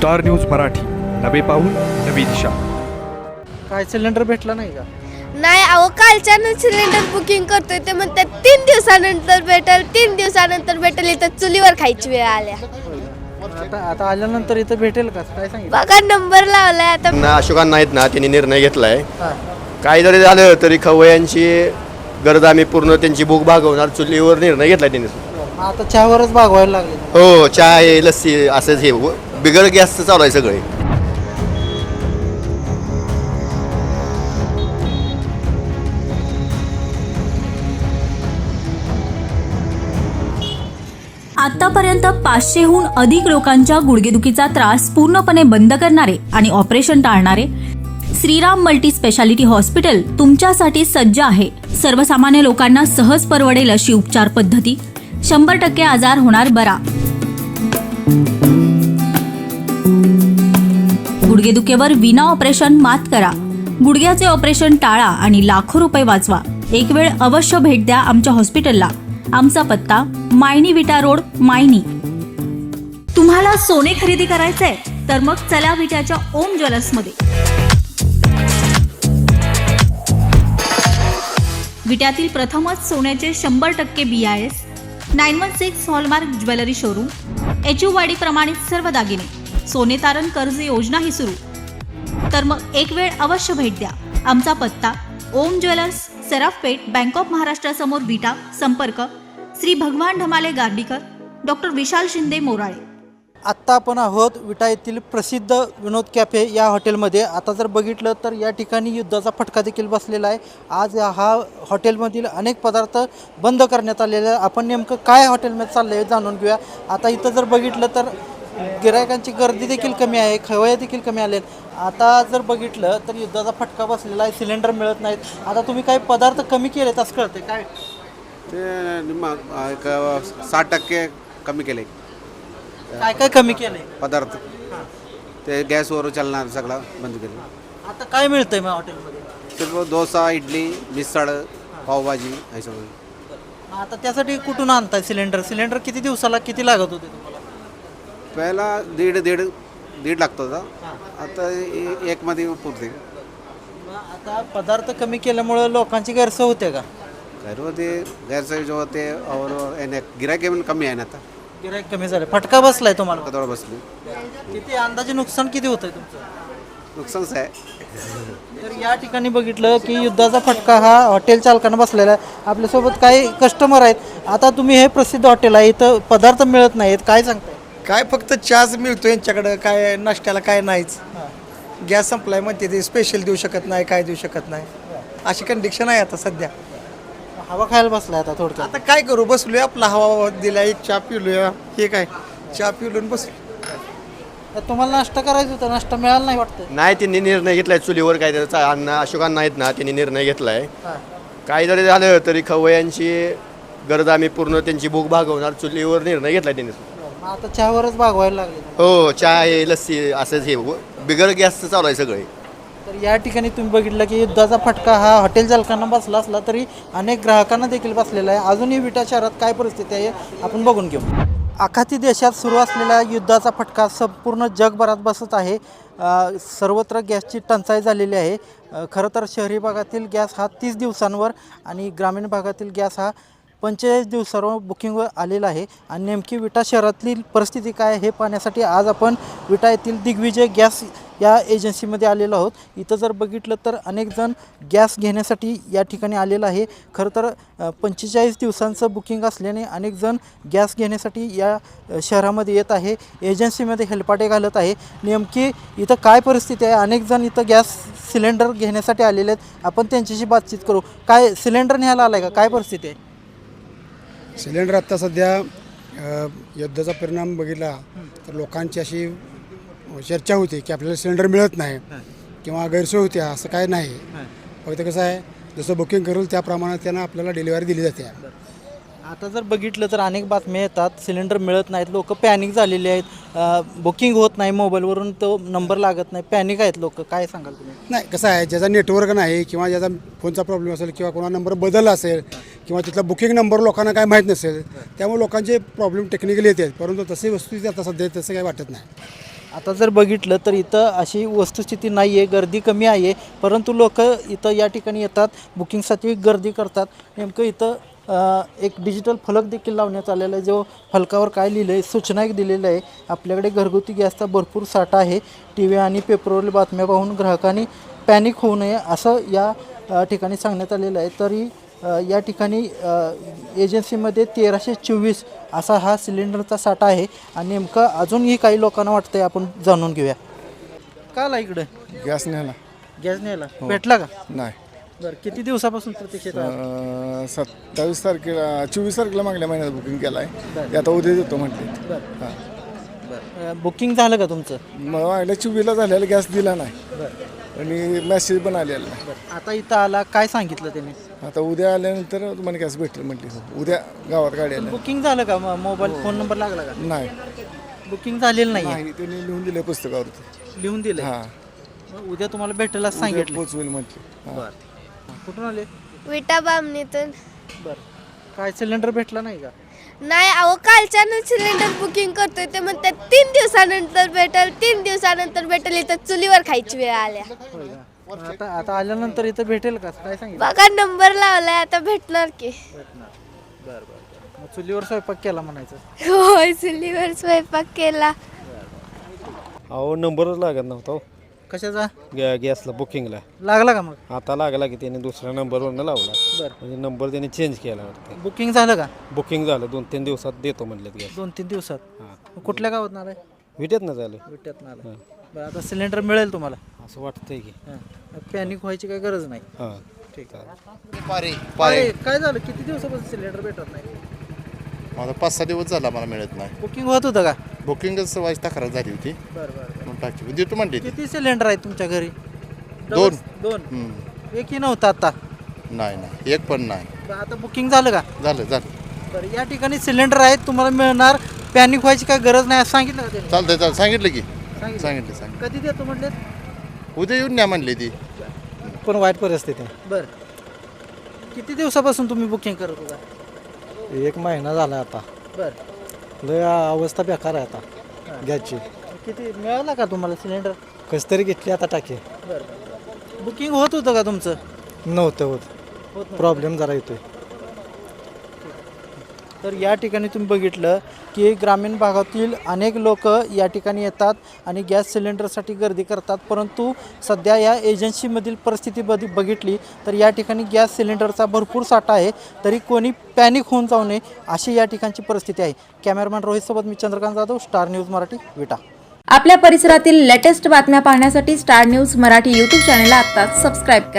Star news Marathi, नवे पाऊल नवी दिशा. काय सिलेंडर भेटला नाही का? नाही अहो, कालच्यानं सिलेंडर बुकिंग करतोय ते म्हणतात 3 दिवसानंतर भेटेल, 3 दिवसानंतर भेटेल. इथं चुलीवर खायची वेळ आल्या. आता आल्यानंतर इथं भेटेल का काय सांगितलं? बघा नंबर लावलाय आता. अशोकांना नाहीत ना, त्यांनी निर्णय घेतलाय. हां. काही जरी झालं तरी खवयांची गरज आम्ही पूर्ण त्यांची भूक भागवणार, चुलीवर निर्णय घेतलाय त्यांनी. आता चहावरच भागवायला लागले. हो, चहा आहे, लस्सी असंच हे बिगर गॅसचं चालू आहे सगळे. आतापर्यंत 500हून अधिक लोकांच्या गुडघेदुखीचा त्रास पूर्णपणे बंद करणारे आणि ऑपरेशन टाळणारे श्रीराम मल्टी स्पेशालिटी हॉस्पिटल तुमच्यासाठी सज्ज आहे. सर्वसामान्य लोकांना सहज परवडेल अशी उपचार पद्धती, 100% आजार होणार बरा. गुडघेदुखीवर विना ऑपरेशन मात करा. गुडघ्याचे ऑपरेशन टाळा आणि लाखो रुपये वाचवा. एक वेळ अवश्य भेट द्या आमच्या हॉस्पिटलला. आमचा पत्ता मायनी विटा रोड, मायनी. तुम्हाला सोने खरेदी करायचंय तर मग चला विट्याच्या ओम ज्वेलर्समध्ये. विट्यातील प्रथमच सोन्याचे 100% BIS 916 hallmark jewellery showroom. HUID प्रमाणित सर्व दागिने. सोने तारण कर्ज योजनाही सुरू. तर मग एक वेळ अवश्य भेट द्या. आमचा पत्ता ओम ज्वेलर्स, सराफपेठ, बँक ऑफ महाराष्ट्र समोर विटा. संपर्क श्री भगवान ढमाले गार्डीकर, डॉक्टर विशाल शिंदे मोराळे. आत्ता आपण आहोत विटा येथील प्रसिद्ध विनोद कॅफे या हॉटेलमध्ये. आता जर बघितलं तर या ठिकाणी युद्धाचा फटका देखील बसलेला आहे. आज हा हॉटेलमधील अनेक पदार्थ बंद करण्यात आलेले आहे. आपण नेमकं काय हॉटेलमध्ये चाललं आहे जाणून घेऊया. आता इथं जर बघितलं तर गिरायकांची गर्दी देखील कमी आहे, खवया देखील कमी आले. आता जर बघितलं तर युद्धाचा फटका बसलेला आहे, सिलेंडर मिळत नाहीत. आता तुम्ही काही पदार्थ कमी केलेत असं कळते काय? ते एक 60% कमी केले काय काय कमी केलंय पदार्थ. ते गॅसवर चालणार सगळं बंद केलं. आता काय मिळतंय मग हॉटेलमध्ये? सिर्फ डोसा, इडली, मिसळ, पावभाजी हे सगळं. आता त्यासाठी कुठून आणताय सिलेंडर किती दिवसाला किती लागत होते तुम्हाला? पहिला दीड लागतो होता, आता एक मध्ये पुरते. आता पदार्थ कमी केल्यामुळे लोकांची गैरसोय होते का? ते गैरसोय जो होते और गिरायक पण कमी आहे ना. आता गिराईक कमी झाले, फटका बसलाय तुम्हाला? कदोड बसली. किती अंदाजे नुकसान किती होतंय तुमचं? नुकसानच आहे. तर या ठिकाणी बघितलं की युद्धाचा फटका हा हॉटेल चालकांना बसलेला आहे. आपल्यासोबत काही कस्टमर आहेत. आता तुम्ही हे प्रसिद्ध हॉटेल आहे, इथं पदार्थ मिळत नाहीत, काय सांगताय? काय फक्त चहाच मिळतो यांच्याकडं, काय नाश्त्याला काय नाहीच. गॅस संपलाय म्हणते, ते स्पेशल देऊ शकत नाही, काय देऊ शकत नाही, अशी कंडिशन आहे आता सध्या. हवा खायला बसलाय आता थोडक्यात. आता काय करू, बसलोय आपला हवा दिला, एक चहा पिलोय, हे काय चहा पिलून बसलो. तर तुम्हाला नाश्ता करायचा होता, नाश्ता मिळाला नाही वाटतं? नाही, त्यांनी निर्णय घेतलाय चुलीवर काय त्याचं अन्न. अशोकांना नाहीत ना, त्यांनी निर्णय घेतलाय. काही जरी झालं तरी खवयांची गरज आम्ही पूर्ण त्यांची भूक भागवणार, चुलीवर निर्णय घेतलाय त्यांनी. आता चहावरच भागवायला लागले. हो, चहा आहे, लस्सी असंच हे बिगर गॅसचं चालू आहे सगळे. तर या ठिकाणी तुम्ही बघितलं की युद्धाचा फटका हा हॉटेल चालकांना बसला असला तरी अनेक ग्राहकांना देखील बसलेला आहे. अजूनही विटा शहरात काय परिस्थिती आहे आपण बघून घेऊ. आखाती देशात सुरू असलेल्या युद्धाचा फटका संपूर्ण जगभरात बसत आहे. सर्वत्र गॅसची टंचाई झालेली आहे. खरं तर शहरी भागातील गॅस हा 30 दिवसांवर आणि ग्रामीण भागातील गॅस हा 45 दिवसांवर बुकिंगवर आलेला आहे. आणि नेमकी विटा शहरातील परिस्थिती काय हे पाहण्यासाठी आज आपण विटा येथील दिग्विजय गॅस या एजन्सीमध्ये आलेलो आहोत. इथं जर बघितलं तर अनेक जण गॅस घेण्यासाठी या ठिकाणी आलेलं आहे. खरं तर 45 दिवसांचं बुकिंग असल्याने अनेक जण गॅस घेण्यासाठी या शहरामध्ये येत आहे, एजन्सीमध्ये हेलपाटे घालत आहे. नेमकी इथं काय परिस्थिती आहे? अनेक जण इथं गॅस सिलेंडर घेण्यासाठी आलेले आहेत. आपण त्यांच्याशी बातचीत करू. काय सिलेंडर न्यायला आला आहे का? काय परिस्थिती आहे? सिलेंडर आत्ता सध्या युद्धाचा परिणाम बघितला तर लोकांची अशी चर्चा होती की आपल्याला सिलेंडर मिळत नाही किंवा गैरसोय होते. असं काय नाही. फक्त कसं आहे, जसं बुकिंग करेल त्याप्रमाणे त्यांना आपल्याला डिलिव्हरी दिली जाते. आता जर बघितलं तर अनेक बातम्या येतात, सिलेंडर मिळत नाहीत, लोक पॅनिक झालेले आहेत, बुकिंग होत नाही, मोबाईलवरून तो नंबर लागत नाही, पॅनिक आहेत लोक. काय सांगाल तुम्ही? नाही, कसं आहे, ज्याचा नेटवर्क नाही किंवा ज्याचा फोनचा प्रॉब्लेम असेल किंवा कोणा नंबर बदलला असेल किंवा तिथला बुकिंग नंबर लोकांना काय माहीत नसेल, त्यामुळे लोकांचे प्रॉब्लेम टेक्निकली येतात. परंतु तशी वस्तू आता सध्या तसं काही वाटत नाही. आता जर बघितलं तर इथं अशी वस्तुस्थिती नाही आहे, गर्दी कमी आहे, परंतु लोक इथं या ठिकाणी येतात, बुकिंगसाठी गर्दी करतात. नेमकं इथं एक डिजिटल फलक देखील लावण्यात आलेला आहे, जो फलकावर काय लिहिलं आहे, सूचना एक दिलेल्या आहे. आपल्याकडे घरगुती गॅसचा भरपूर साठा आहे. टी व्ही आणि पेपरवरील बातम्या पाहून ग्राहकांनी पॅनिक होऊ नये असं या ठिकाणी सांगण्यात आलेलं आहे. तरी या ठिकाणी एजन्सीमध्ये 1324 असा हा सिलेंडरचा साठा आहे आणि नेमकं अजूनही काही लोकांना वाटतंय, आपण जाणून घेऊया. का आला इकडे गॅस न्यायला गॅस न्यायला? भेटला का? नाही. बरं, किती दिवसापासून प्रतीक्षेत आहात? 27 तारखेला 24 तारखेला मागल्या महिन्यात बुकिंग केलं आहे. ते आता उद्या देतो म्हटले. बरं बरं, बुकिंग झालं का तुमचं? मग मागल्या 24ला झालेला गॅस दिला नाही बरं आणि मेसेज पण आलेला नाही. बरं, आता इथं आला, काय सांगितलं त्याने? आता उद्या आल्यानंतर तुम्हाला गॅस भेटेल म्हटली. हो, उद्या गावात गाडी आल्या. बुकिंग झालं का? मोबाईल फोन नंबर लागला का? नाही बुकिंग झालेलं नाही नाही, त्यांनी लिहून दिलं पुस्तकावरती. लिहून दिलं. हां, उद्या तुम्हाला भेटेल असं सांगितलं. पोचवेल म्हटले. हां. बरं, कुठून आले? विटा बामणीतून. बरं, काय सिलेंडर भेटला नाही का? नाही अहो, कालच्यानं सिलेंडर बुकिंग करतोय ते म्हणतात 3 दिवसानंतर भेटेल, 3 दिवसानंतर भेटेल. इथं चुलीवर खायची वेळ आल्या. होय का? मग आता आल्यानंतर इथं भेटेल का? काय सांगितलं? बघा नंबर लावलाय, आता भेटणार की. भेटणार. बरं बरं, मग चुलीवर स्वयंपाक केला म्हणायचं. होय, चुलीवर स्वयंपाक केला. अहो नंबरच लागत नव्हता हो. कशाचा? गॅसला बुकिंगला लागला का? मग आता लागला की त्याने दुसऱ्या नंबरवरनं लावला. बरं, म्हणजे नंबर त्याने चेंज केला वाटतं. बुकिंग झालं का? बुकिंग झालं 2-3 दिवसात देतो म्हणलेत गॅस. 2-3 दिवसात. हां, मग कुठल्या गावात नाला आहे? विट्यात ना झालं विट्यात नाला. बरं, आता सिलेंडर मिळेल तुम्हाला? असं वाटतंय की. पॅनिक व्हायची काही गरज नाही. हां ठीक आहे. पारे काय झालं? किती दिवसापासून सिलेंडर भेटत नाही? माझा 5-6 दिवस झाला, मला मिळत नाही. बुकिंग होत होतं का? बुकिंगच व्हायची तक्रार झाली होती बरं बरं. म्हणून टाकी देतो म्हणते ती. किती सिलेंडर आहेत तुमच्या घरी? दोन. दोन. हम्म. एकही नव्हतं आता? नाही एक पण नाही. बरं, आता बुकिंग झालं का? झालं. बरं, या ठिकाणी सिलेंडर आहेत, तुम्हाला मिळणार, पॅनिक व्हायची काय गरज नाही असं सांगितलं का त्यांनी? चालतंय सांगितलं की. सांगितलं. सांगितलं कधी देतो म्हटले? उद्या येऊन न्या म्हणली ती. पण वाईट परिस्थिती आहे. बरं, किती दिवसापासून तुम्ही बुकिंग करत होता? 1 महिना झाला आता. बरं, लय अवस्था बेकार आहे आता गॅसची. किती मिळाला का तुम्हाला सिलेंडर? कस तरी घेतली आता टाकी. बरं, बुकिंग होत होतं का तुमचं? नव्हतं होत, होत प्रॉब्लेम जरा येतोय. तर या ठिकाणी तुम्ही बघितलं की ग्रामीण भागातील अनेक लोक या ठिकाणी येतात आणि गॅस सिलेंडरसाठी गर्दी करतात, परंतु सध्या या एजन्सीमधील परिस्थिती बघितली तर या ठिकाणी गॅस सिलेंडरचा भरपूर साठा आहे, तरी कोणी पॅनिक होऊन जाऊ नये अशी या ठिकाणची परिस्थिती आहे. कॅमेरामॅन रोहितसोबत मी चंद्रकांत जाधव, स्टार न्यूज मराठी, विटा. आपल्या परिसरातील लेटेस्ट बातम्या पाहण्यासाठी स्टार न्यूज मराठी यूट्यूब चॅनलला आत्ताच सबस्क्राईब करा.